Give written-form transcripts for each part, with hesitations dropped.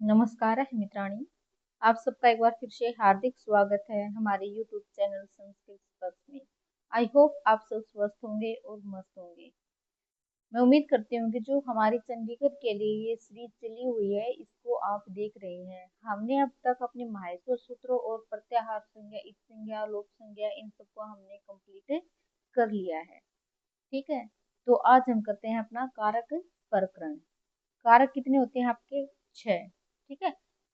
नमस्कार है मित्राणी। आप सबका एक बार फिर से हार्दिक स्वागत है हमारे यूट्यूब चैनल संस्कृत स्पर्श में। आई होप आप सब स्वस्थ होंगे और मस्त होंगे। मैं उम्मीद करती हूँ कि जो हमारी चंडीगढ़ के लिए ये सीरीज चली हुई है इसको आप देख रहे हैं। हमने अब तक अपने माहेश्वर सूत्रों और प्रत्याहार संज्ञा, इत संज्ञा, लोक संज्ञा इन सबको हमने कंप्लीट कर लिया है। ठीक है, तो आज हम करते हैं अपना कारक प्रकरण। कारक कितने होते हैं आपके? 6। ठीक है,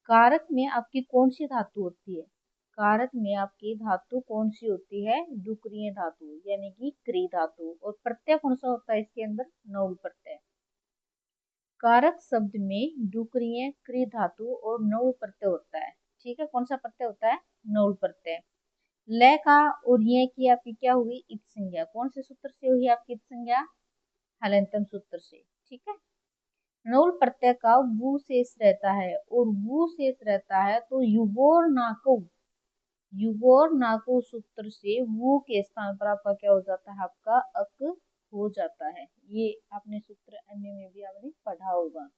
कारक में आपकी कौन सी धातु होती है? कारक में आपकी धातु कौन सी होती है? डुक्रिय धातु यानी कि क्री धातु। और प्रत्यय कौन सा होता है इसके अंदर? नौल प्रत्यय। कारक शब्द में डुक्रिय, क्री धातु और नौल प्रत्यय होता है। ठीक है, कौन सा प्रत्यय होता है? नौल प्रत्यय। लय का और ये की आपकी क्या हुई? इत संज्ञा। कौन से सूत्र से हुई आपकी इत संज्ञा? हलंतम सूत्र से। ठीक है, नौल प्रत्यय का वु शेष रहता है और वु शेष रहता है तो युवोर नाको सूत्र से वु के स्थान पर आपका क्या हो जाता है? आपका अक हो जाता है। ये आपने सूत्र एमए में भी आपने पढ़ा होगा।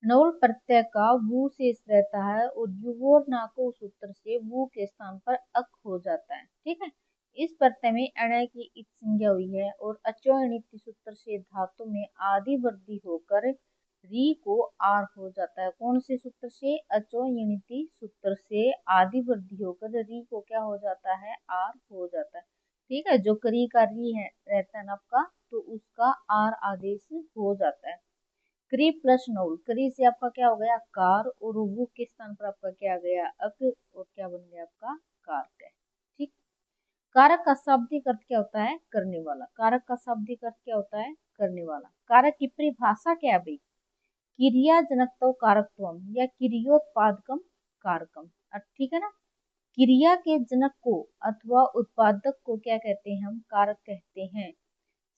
नौल प्रत्यय का वु शेष रहता है और युवोर नाको सूत्र से वु के स्थान पर अक हो जाता है। ठीक है, इस प्रत्यय में अणय की इत संज्ञा हुई है और अचोणित सूत्र से धातु में आदि वृद्धि होकर री को आर हो जाता है। कौन से सूत्र से? अचोणिति सूत्र से आदि वृद्धि होकर री को क्या हो जाता है? आर हो जाता है। ठीक है, जो करी का री है रहता है ना आपका, तो उसका आर आदेश हो जाता है। क्री प्लस नौल, क्री से आपका क्या हो गया? कार, और वो के स्थान पर आपका क्या आ गया? अक, और क्या बन गया आपका? कारक है। ठीक, कारक का शाब्दिक अर्थ क्या होता है? करने वाला। कारक का शाब्दिक अर्थ क्या होता है? करने वाला। कारक की परिभाषा क्या है भाई? क्रिया जनकत्व कारकत्वम या क्रियोत्पादकम कारकम। ठीक है ना, क्रिया के जनक को अथवा उत्पादक को क्या कहते हैं? हम कारक कहते हैं।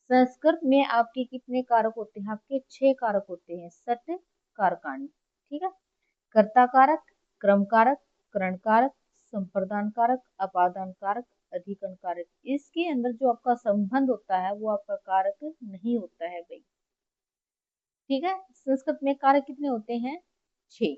संस्कृत में आपके कितने कारक होते हैं? आपके 6 कारक होते हैं। सट कारकाणी। ठीक है, कर्ता कारक, क्रम कारक, करण कारक, संप्रदान कारक, अपादान कारक, अधिकरण कारक। इसके अंदर जो आपका संबंध होता है वो आपका कारक नहीं होता है भाई। ठीक है, संस्कृत में कारक कितने होते हैं? 6।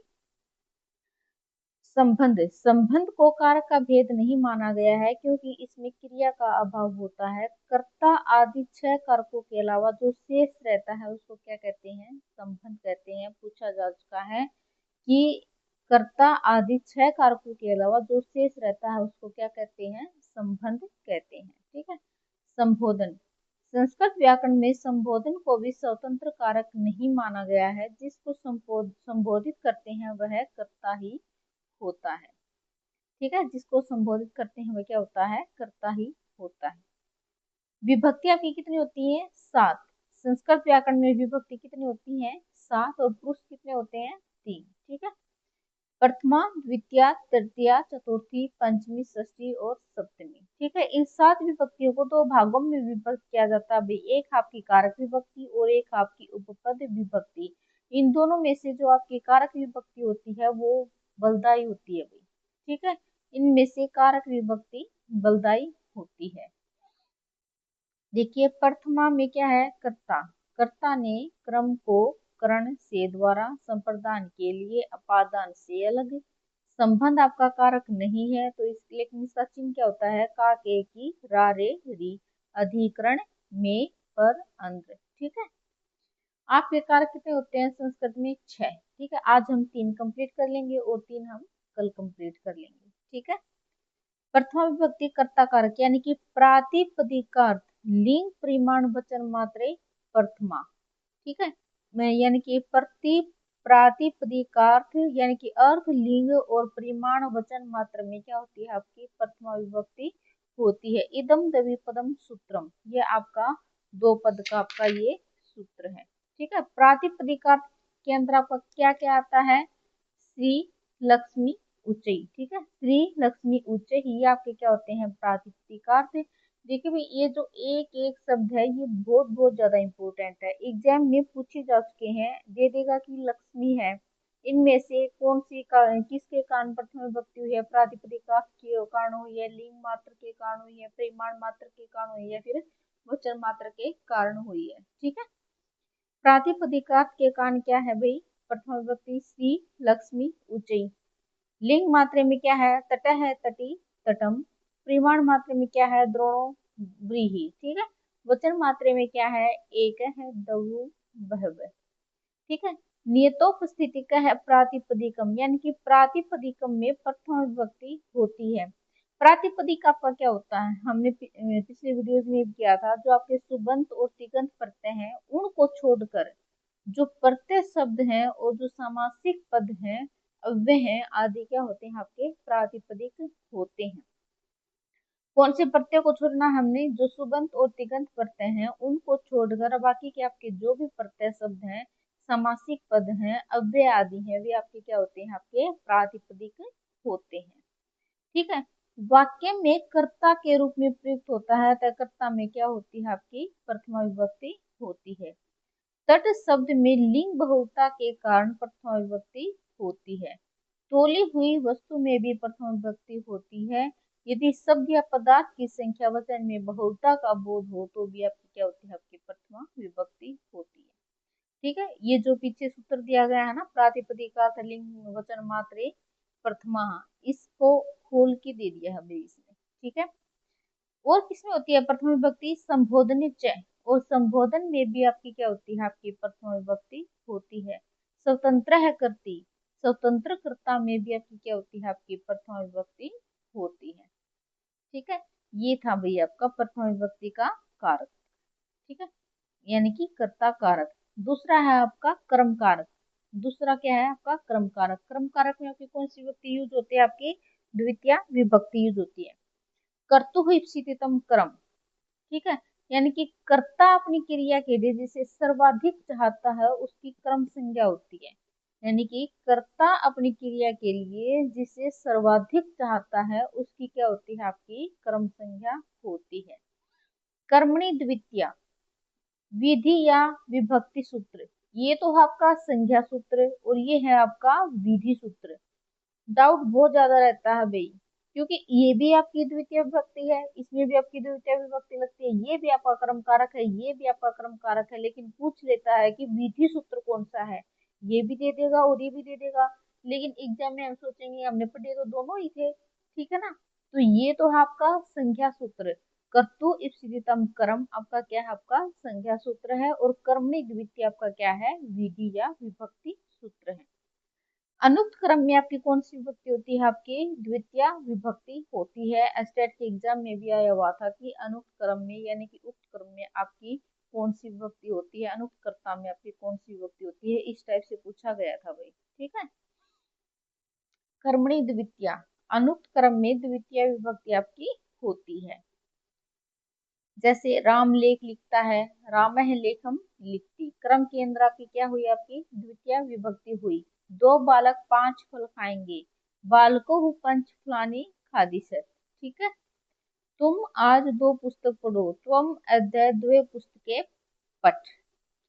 संबंध, संबंध को कारक का भेद नहीं माना गया है क्योंकि इसमें क्रिया का अभाव होता है। कर्ता आदि 6 कारकों के अलावा जो शेष रहता है उसको क्या कहते हैं? संबंध कहते हैं। पूछा जा चुका है कि कर्ता आदि 6 कारकों के अलावा जो शेष रहता है उसको क्या कहते हैं? संबंध कहते हैं। ठीक है, संबोधन, संस्कृत व्याकरण में संबोधन को भी स्वतंत्र कारक नहीं माना गया है। जिसको संबोधित करते हैं वह कर्ता ही होता है। ठीक है, जिसको संबोधित करते हैं वह क्या होता है? कर्ता ही होता है। विभक्ति आपकी कितनी होती है? 7। संस्कृत व्याकरण में विभक्ति कितनी होती है? 7। और पुरुष कितने होते हैं? 3। ठीक है, प्रथमा, द्वितीया, तृतीया, चतुर्थी, पंचमी, षष्ठी और सप्तमी। ठीक है, इन 7 विभक्तियों को 2 भागों में विभक्त किया जाता है। एक आपकी कारक विभक्ति और एक आपकी उपपद विभक्ति। इन दोनों में से जो आपकी कारक विभक्ति होती है वो बलदायी होती है भाई। ठीक है, इनमें से कारक विभक्ति बलदायी होती है। देखिए, प्रथमा में क्या है? कर्ता। कर्ता ने क्रम को करण से द्वारा, संप्रदान के लिए अपादान से अलग। संबंध आपका कारक नहीं है तो इसके लिए इसका चिन्ह क्या होता है? का, के, की, रा, रे, री। अधिकरण में, पर, अंद्र। ठीक है, आपके कारक कितने होते हैं संस्कृत में? 6। ठीक है, आज हम 3 कंप्लीट कर लेंगे और 3 हम कल कंप्लीट कर लेंगे। ठीक है, प्रथमा विभक्ति कर्ता कारक यानी कि प्रातिपदिकार्थ लिंग परिमाण वचन मात्रे प्रथमा। ठीक है, मैं यानी कि प्रातिपदिकार्थ यानी कि अर्थ, लिंग और परिमाण वचन मात्र में क्या होती है? आपकी प्रथमा विभक्ति होती है। इदम द्विपदम सूत्रम, ये आपका 2 पद का आपका ये सूत्र है। ठीक है, प्रातिपदिकार्थ के अंदर आपका क्या क्या आता है? श्री, लक्ष्मी, उच्चई। ठीक है, श्री, लक्ष्मी, उच्चई ये आपके क्या होते हैं? प्रातिपदिकार्थ। देखिए भाई, ये जो एक एक शब्द है ये बहुत बहुत ज्यादा इंपॉर्टेंट है। एग्जाम में पूछे जा चुके हैं। दे देगा कि लक्ष्मी है, इनमें से कौन सी किसके कारण प्रथम विभक्ति हुई है? प्रातिपदिकार्थ के कारण हुई है, लिंग मात्र के कारण हुई है, परिमाण मात्र के कारण हुई है, फिर वचन मात्र के कारण हुई है। ठीक है, प्रातिपदिकार्थ के कारण क्या है भाई? प्रथमा विभक्ति श्री, लक्ष्मी, ऊंचाई। लिंग मात्रे में क्या है, तट है, तटी, तटम। परिमाण मात्रे में क्या है, द्रोणों, व्रीहि। ठीक है। वचन मात्रे में क्या है, एक है, दवु, बहव। ठीक है। नियतोपस्थिति का है प्रातिपदिकम, यानी कि प्रातिपदिकम में प्रथम विभक्ति होती है। प्रातिपदिक आपका क्या होता है, हमने पिछले वीडियोज में किया था, जो आपके सुबंत और तिगंत प्रत्यय हैं उनको छोड़कर जो प्रत्यय शब्द हैं और जो सामासिक पद हैं, अव्यय हैं आदि क्या होते हैं, आपके प्रातिपदिक होते हैं। कौन से प्रत्यय को छोड़ना, हमने जो सुबंत और तिगंत प्रत्यय हैं उनको छोड़कर बाकी के आपके जो भी प्रत्यय शब्द हैं, सामासिक पद हैं, अव्यय आदि हैं, वे आपके क्या होते हैं, आपके प्रातिपदिक होते हैं। ठीक है। वाक्य में कर्ता के रूप में प्रयुक्त होता है, तो कर्ता में क्या होती है, आपकी प्रथमा विभक्ति होती है। तट शब्द में लिंग बहुलता के कारण प्रथमा विभक्ति होती है। तोली हुई वस्तु में भी प्रथमा विभक्ति होती है। यदि शब्द या पदार्थ की संख्या वचन में बहुलता का बोध हो तो भी आपकी क्या होती है, आपकी प्रथमा विभक्ति होती है। ठीक है। ये जो पीछे सूत्र दिया गया है ना, प्रातिपदिक अर्थ लिंग वचन मात्रे प्रथमा, इसको खोल के दे दिया हमें इसमें। ठीक है। और किसमें होती है प्रथम विभक्ति, संबोधन च, और संबोधन में भी आपकी क्या होती है, आपकी प्रथम विभक्ति होती है। स्वतंत्र है करती, स्वतंत्र कर्ता में भी आपकी क्या होती है, आपकी प्रथम विभक्ति होती है। ठीक है। ये था भाई आपका प्रथम विभक्ति का कारक। ठीक है, यानी कि कर्ता कारक। दूसरा है आपका कर्म कारक। दूसरा क्या है आपका कर्म कारक। कर्म कारक में आपकी कौन सी विभक्ति यूज होती है, आपकी द्वितीय विभक्ति यूज होती है। कर्तुः कर्म। ठीक है। यानी कि कर्ता अपनी क्रिया के लिए जिसे सर्वाधिक चाहता है उसकी कर्म संज्ञा होती है। यानी कि कर्ता अपनी क्रिया के लिए जिसे सर्वाधिक चाहता है उसकी क्या होती है, आपकी कर्म संज्ञा होती है। कर्मणि द्वितीया, विधि या विभक्ति सूत्र, ये तो आपका संज्ञा सूत्र और ये है आपका विधि सूत्र। डाउट बहुत ज्यादा रहता है भाई, क्योंकि ये भी आपकी द्वितीय विभक्ति है, इसमें भी आपकी द्वितीय विभक्ति लगती है, ये भी आपका कर्म कारक है, ये भी आपका कर्म कारक है, लेकिन पूछ लेता है कि विधि सूत्र कौन सा है, ये भी दे देगा और ये भी दे देगा, लेकिन एग्जाम में हम सोचेंगे हमने पढ़े तो दोनों ही थे। ठीक है ना। तो ये तो है आपका संज्ञा सूत्र। कर्तु इप्सितम कर्म आपका क्या है, आपका संज्ञा सूत्र है, और कर्मणि द्वितीय आपका क्या है, विधि या विभक्ति सूत्र है। अनुक्त क्रम में आपकी कौन सी विभक्ति होती है, आपकी द्वितीय विभक्ति होती है। एस्टेट के एग्जाम में भी आया हुआ था कि अनुक्त क्रम में यानी कि उक्त क्रम में आपकी कौन सी विभक्ति होती है, अनुक्त कर्ता में आपकी कौन सी विभक्ति होती है, इस टाइप से पूछा गया था भाई। ठीक है। कर्मणि द्वितीय, अनुक्त क्रम में द्वितीय विभक्ति आपकी होती है। जैसे राम लेख लिखता है, रामः लेखम लिखती, क्रम के अंदर आपकी क्या हुई, आपकी द्वितीय विभक्ति हुई। दो बालक 5 फल खाएंगे, बालको पंच फलानी खादिशत। ठीक है। तुम आज 2 पुस्तक पढ़ो, त्वम अद्य 2 पुस्तकें पठ।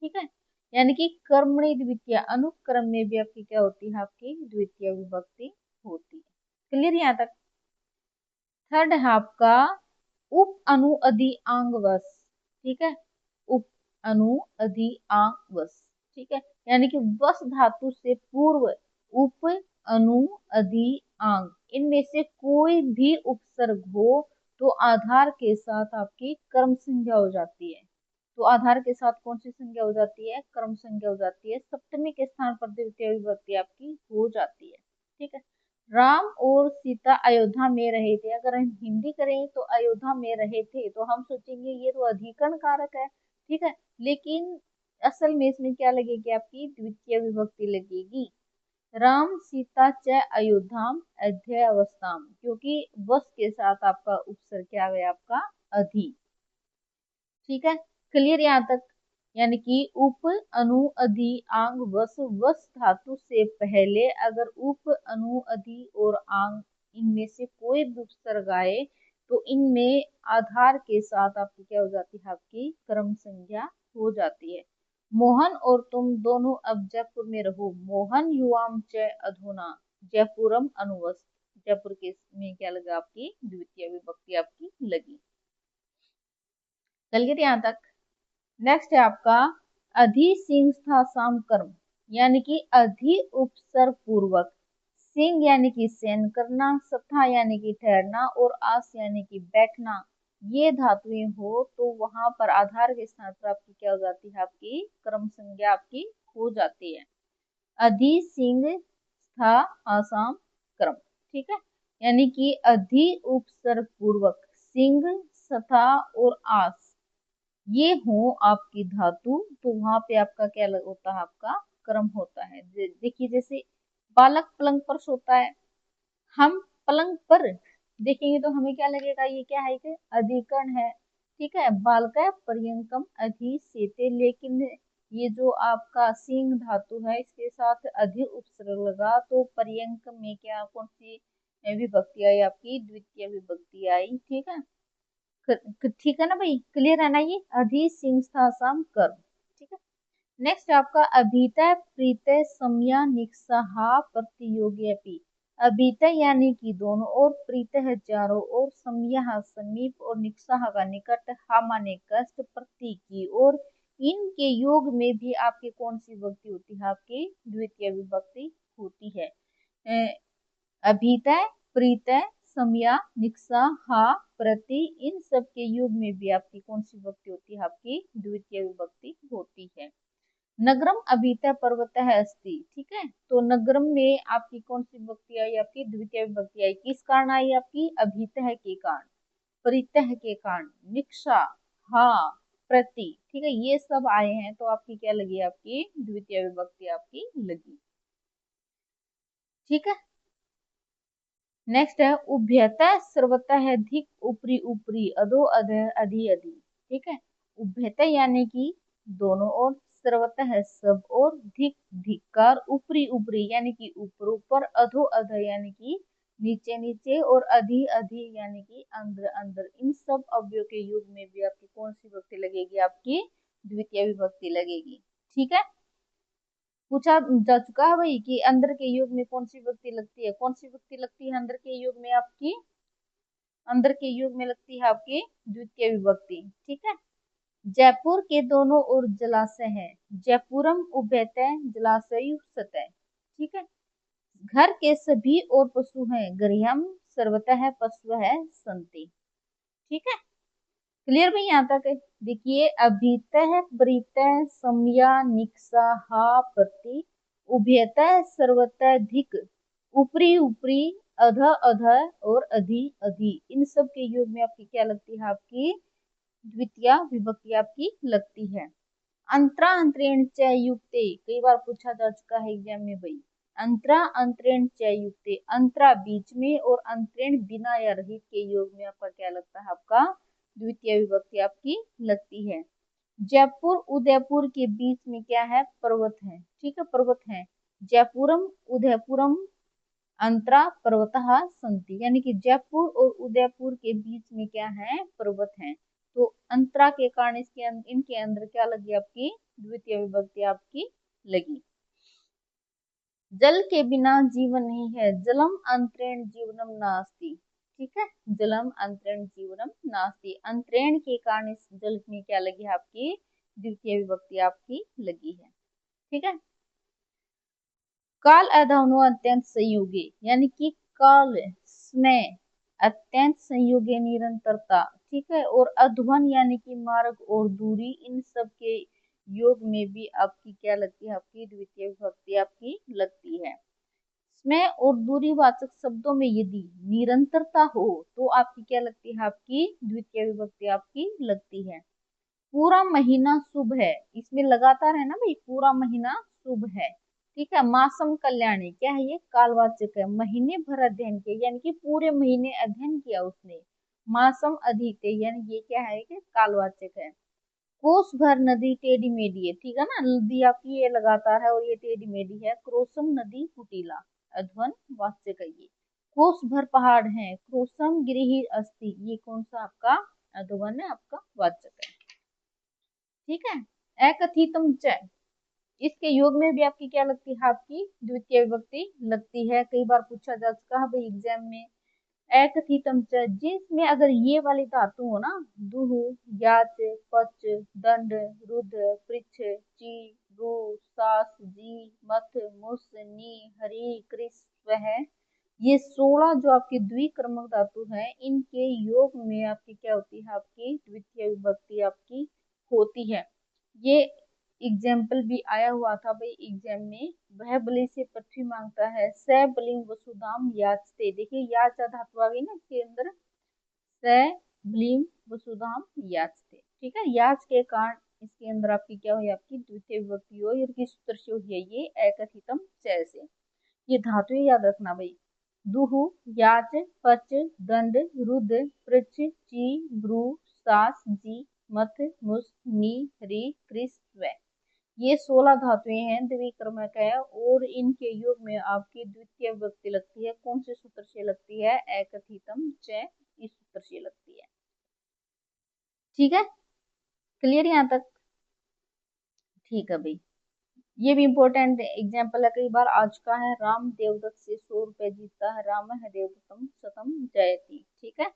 ठीक है। यानी कि कर्मणि द्वितीय, अनुक्रम में भी आपकी क्या होती है, आपकी द्वितीय विभक्ति होती है। क्लियर यहाँ तक। थर्ड है आपका उप अनु अधि आंग वस। ठीक है। उप अनु अधि आंग वस। ठीक है। यानी कि वस धातु से पूर्व उप अनु अधि आंग, इनमें से कोई भी उपसर्ग हो तो आधार के साथ आपकी कर्म संज्ञा हो जाती है। तो आधार के साथ कौन सी संज्ञा हो जाती है, कर्म संज्ञा हो जाती है। सप्तमी के स्थान पर द्वितीय विभक्ति आपकी हो जाती है। ठीक है। राम और सीता अयोध्या में रहे थे, अगर हम हिंदी करें तो अयोध्या में रहे थे तो हम सोचेंगे ये तो अधिकरण कारक है। ठीक है। लेकिन असल में इसमें क्या लगेगी, आपकी द्वितीय विभक्ति लगेगी। राम सीता च अयोध्याम अध्याय अवस्थाम, क्योंकि वस के साथ आपका उपसर्ग क्या है, आपका अधि। ठीक है। क्लियर यहाँ तक। यानी कि उप अनु अधि आंग वस, वस धातु से पहले अगर उप अनु अधि और आंग इनमें से कोई भी उपसर्ग आए तो इनमें आधार के साथ आपकी क्या हो जाती है, आपकी कर्म संज्ञा हो जाती है। मोहन और तुम दोनों अब जयपुर में रहो, मोहन युवाम च अधुना जयपुरम अनुवस। जयपुर के में क्या लगा, आपकी द्वितीय विभक्ति आपकी लगी। चलिए यहाँ तक। नेक्स्ट है आपका अधि सिंह था साम कर्म। यानी कि अधि उपसर्ग पूर्वक, सिंह यानी कि सेन करना, सथा यानी कि ठहरना और आस यानी कि बैठना, ये धातुएं हो तो वहां पर आधार के स्थान पर आपकी क्या हो जाती है, आपकी क्रम संज्ञा आपकी हो जाती है। अधि सिंह स्था आसाम क्रम। ठीक है, यानी कि अधि उपसर्ग पूर्वक सिंह सथा और आस ये हो आपकी धातु, तो वहां पे आपका क्या होता है, आपका क्रम होता है। देखिए जैसे बालक पलंग पर सोता है, हम पलंग पर देखेंगे तो हमें क्या लगेगा, ये क्या है कि अधिकरण है। ठीक है, बालका पर्यंकम अधि सेते, लेकिन ये जो आपका सिंह धातु है इसके साथ अधि उपसर्ग लगा तो पर्यंक में क्या कौन सी विभक्ति आई, आपकी द्वितीय विभक्ति आई। ठीक है, ठीक है ना भाई, क्लियर है ना, ये अधि सिंह साम कर्म। ठीक है, नेक्स्ट आपका अभितय प्रीतय समया निक्सहा प्रतियोगी। अभितय यानी कि दोनों ओर, प्रीतः चारों ओर, समया समीप और निक्सहा का निकट, हा माने कष्ट, प्रति की ओर, इनके योग में भी आपकी कौन सी विभक्ति होती है, आपकी द्वितीय विभक्ति होती है। अभितय प्रीतय समया निक्सा हा प्रति, इन सब के योग में भी आपकी कौन सी विभक्ति होती है, आपकी द्वितीय विभक्ति होती है। नगरम अभितः पर्वत है अस्ति। ठीक है, तो नगरम में आपकी कौन सी विभक्ति आई, आपकी द्वितीय विभक्ति आई, किस कारण आई, आपकी अभितः के कारण, परितः के कारण, निक्षा, हा, प्रति। ठीक है, ये सब आए हैं तो आपकी क्या लगी, आपकी द्वितीय विभक्ति आपकी लगी। ठीक है, नेक्स्ट है उभयतः सर्वतः है धिक, ऊपरी ऊपरी, अधो अधः, अधि अधि। ठीक है, उभयतः यानी कि दोनों ओर, सर्वतः है सब और, धिक धिक्कार, ऊपरी ऊपरी यानी कि ऊपर ऊपर, अधो अधः यानी कि नीचे नीचे, और अधि अधि यानी कि अंदर अंदर, इन सब अवयव के योग में भी आपकी कौन सी विभक्ति लगेगी, आपकी द्वितीय विभक्ति लगेगी। ठीक है, पूछा जा चुका है भाई कि अंदर के योग में कौन सी विभक्ति लगती है, कौन सी विभक्ति लगती है अंदर के योग में, आपकी अंदर के योग में लगती है आपकी द्वितीय विभक्ति। ठीक है, जयपुर के दोनों ओर जलाशय है, जयपुरम उभयतः जलाशय सतह। ठीक है, घर के सभी और पशु हैं, गृहम सर्वतः है पशु है संति। ठीक है, क्लियर भाई यहाँ तक। देखिए अभितः प्रीतः समया निक्सा हा प्रति, उभयतः सर्वतः धिक, ऊपरी ऊपरी, अध अध और अधि अधि, इन सब के योग में आपकी क्या लगती है, आपकी द्वितीय विभक्ति आपकी लगती है। अंतरा अंतरेण च युक्ते, कई बार पूछा जा चुका है एग्जाम में भाई, अंतरा अंतरेण च युक्ते, अंतरा बीच में और अंतरेण बिना या रहित के योग में आपका क्या लगता है, आपका द्वितीय विभक्ति आपकी लगती है। जयपुर उदयपुर के बीच में क्या है, पर्वत है। ठीक है, पर्वत है, जयपुरम उदयपुरम अंतरा पर्वतः संति, यानी कि जयपुर और उदयपुर के बीच में क्या है, पर्वत है, तो अंतरा के कारण इसके इनके अंदर क्या लगी, आपकी द्वितीय विभक्ति आपकी लगी। जल के बिना जीवन नहीं है, जलम अंतरेण जीवनम नास्ति। ठीक है, जलम अंतरेण जीवनम नास्ति, अंतरेण के कारण इस जल में क्या लगी है, आपकी द्वितीय विभक्ति आपकी लगी है। ठीक है, काल अधवनो अत्यंत संयोगी, यानी कि काल समय अत्यंत संयोगी निरंतरता। ठीक है, और अध्वन यानी कि मार्ग और दूरी, इन सब के योग में भी आपकी क्या लगती है, आपकी द्वितीय विभक्ति आपकी लगती है। समय और दूरी वाचक शब्दों में यदि निरंतरता हो तो आपकी क्या लगती है, आपकी द्वितीय विभक्ति आपकी लगती है। पूरा महीना शुभ है, इसमें लगातार है ना भाई, पूरा महीना शुभ है। ठीक है, मासम कल्याणी क्या है, ये कालवाचक है, महीने भर अध्ययन किया यानी कि पूरे महीने अध्ययन किया उसने। मासम अधीते यानी ये क्या है कि कालवाचक है। कोस भर नदी टेढ़ी मेढ़ी है। ठीक है ना, नदी आपकी ये लगातार है और ये टेढ़ी मेढ़ी है। क्रोसम नदी कुटीला, अध्वन वाचक है ये। कोस भर पहाड़ है, क्रोसम गिरिहि अस्ति, ये कौन सा आपका अध्वन है, आपका वाचक है। ठीक है, एकथितम च, इसके योग में भी आपकी क्या लगती है, आपकी द्वितीय विभक्ति लगती है। कई बार पूछा जा चुका है भाई एग्जाम में। एकथितम च, जिसमें अगर ये वाली धातु हो ना, दुहु, याच, पच, दंड, रुद्र, पृच्छ, ची, रू सास जी मथ मुस नी हरी कृस वह। ये 16 जो आपकी द्विक्रमक धातु है, इनके योग में आपकी क्या होती है, आपकी द्वितीय विभक्ति आपकी होती है। ये एग्जाम्पल भी आया हुआ था भाई एग्जाम में। वह बलि से पृथ्वी मांगता है, स बलिंग वसुधाम याचते। देखिए याच धातु आ गई ना इसके अंदर, स ब्लीम वसुधाम याचते। ठीक है, याच के कारण इसके अंदर आपकी क्या हुई, आपकी द्वितीय विभक्ति हुई और किस सूत्र से हुई है, ये एकथितम च से। ये धातुएं याद रखना भाई, दुहु याच पच दंड रुद पृच ची ब्रू सास जी मथ मुस नी री कृस व। ये 16 धातुएं हैं, द्विक्रमक है और इनके योग में आपकी द्वितीय विभक्ति लगती है। कौन से सूत्र से लगती है, एकथितम च, इस सूत्र से लगती है। ठीक है, क्लियर यहाँ तक? ठीक है भाई, ये भी इम्पोर्टेंट एग्जाम्पल है, कई बार आ चुका है। राम देवदत्त से 100 रुपए जीतता है, राम है देवदत्तम शतम जयति। ठीक है,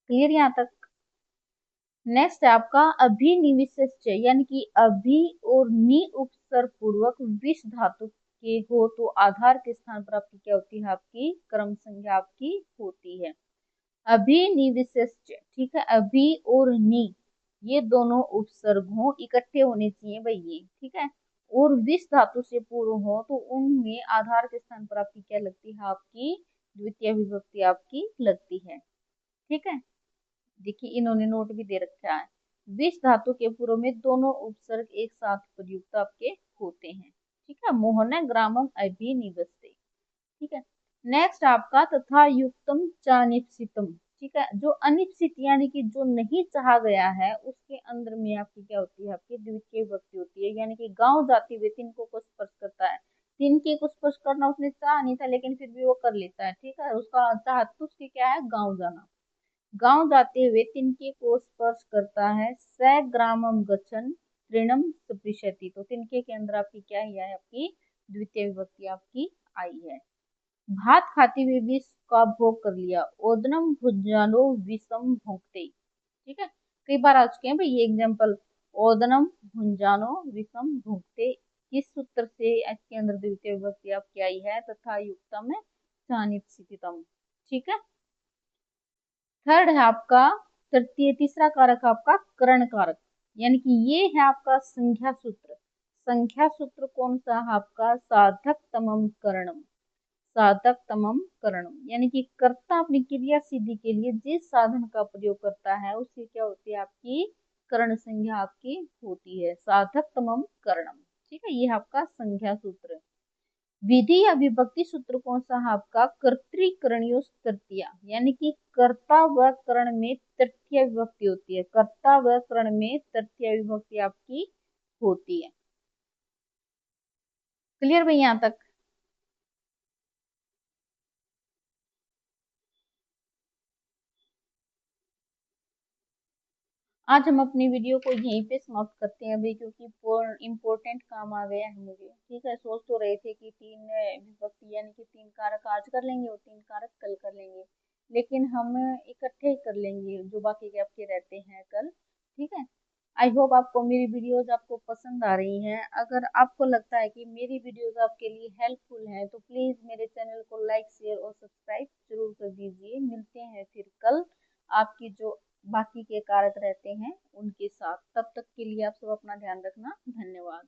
क्लियर यहाँ तक? नेक्स्ट है आपका अभिनिविष्ट, यानी कि अभि और नि उपसर्ग पूर्वक विष धातु के हो तो आधार के स्थान पर आपकी क्या होती है, आपकी क्रम संख्या आपकी होती है। अभिनिविष्ट, ठीक है, अभि और नि ये दोनों उपसर्ग हो, इकट्ठे होने चाहिए भाई ये। ठीक है, और विष धातु से पूर्व हो तो उनमें आधार के स्थान पर आपकी क्या लगती है, आपकी द्वितीय विभक्ति आपकी लगती है। ठीक है, देखिए इन्होंने नोट भी दे रखा है, विष धातु के पूर्व में दोनों उपसर्ग एक साथ प्रयुक्त आपके होते हैं। ठीक है, मोहन ग्रामम अभिनिवस्ते। ठीक है, नेक्स्ट आपका तथा युक्तम चानिप्सितम। ठीक है, जो अनिप्सित यानी कि जो नहीं चाहा गया है उसके अंदर में आपकी क्या होती है, आपकी द्वितीय विभक्ति होती है। यानी कि गांव जाते हुए तिनको को स्पर्श करता है, तिनके को स्पर्श करना उसने चाहा नहीं था लेकिन फिर भी वो कर लेता है। ठीक है, उसका चाहत उसकी क्या है, गांव जाना। गांव जाते हुए तिनके को स्पर्श करता है, स ग्रामम गच्छन तृणम स्पृशति। तो तिनके के अंदर आपकी क्या है, आपकी द्वितीय विभक्ति आपकी आई है। भात खाते हुए विष का भोग कर लिया, ओदनम भुजानो विषम भोगते। ठीक है, कई बार आ चुके हैं भाई ये एग्जाम्पल, ओदनम भुंजानो विषम भोगते। किस सूत्र से इसके अंदर द्वितीय विभक्ति आपकी आई है, तथा युक्तम चानिप्सितम। ठीक है, थर्ड है आपका तृतीय, तीसरा कारक आपका करण कारक, यानी कि ये है आपका संख्या सूत्र। संख्या सूत्र कौन सा है आपका, साधक तमम करणम। साधक तमम करणम, यानी कि कर्ता अपनी क्रिया सिद्धि के लिए जिस साधन का प्रयोग करता है उससे क्या होती है, आपकी करण संज्ञा आपकी होती है, साधक तमम करणम। ठीक है, ये आपका संख्या सूत्र। विधि या विभक्ति सूत्र कौन सा है आपका, कर्तृकरणीय तृतीया, यानी कि कर्ता व करण में तृतीय विभक्ति होती है। कर्ता व करण में तृतीय विभक्ति आपकी होती है। क्लियर भाई यहाँ तक? आज हम अपनी वीडियो को यहीं पे समाप्त करते हैं भाई, क्योंकि इम्पोर्टेंट काम आ गया है मुझे। ठीक है, सोच तो रहे थे कि 3 विभक्ति यानी कि 3 कारक आज कर लेंगे और 3 कारक कल कर लेंगे, लेकिन हम इकट्ठे ही कर लेंगे जो बाकी के आपके रहते हैं कल। ठीक है, आई होप आपको मेरी वीडियोज आपको पसंद आ रही हैं। अगर आपको लगता है कि मेरी वीडियोज आपके लिए हेल्पफुल हैं तो प्लीज मेरे चैनल को लाइक शेयर और सब्सक्राइब जरूर कर दीजिए। मिलते हैं फिर कल आपकी जो बाकी के कारक रहते हैं उनके साथ। तब तक के लिए आप सब अपना ध्यान रखना, धन्यवाद।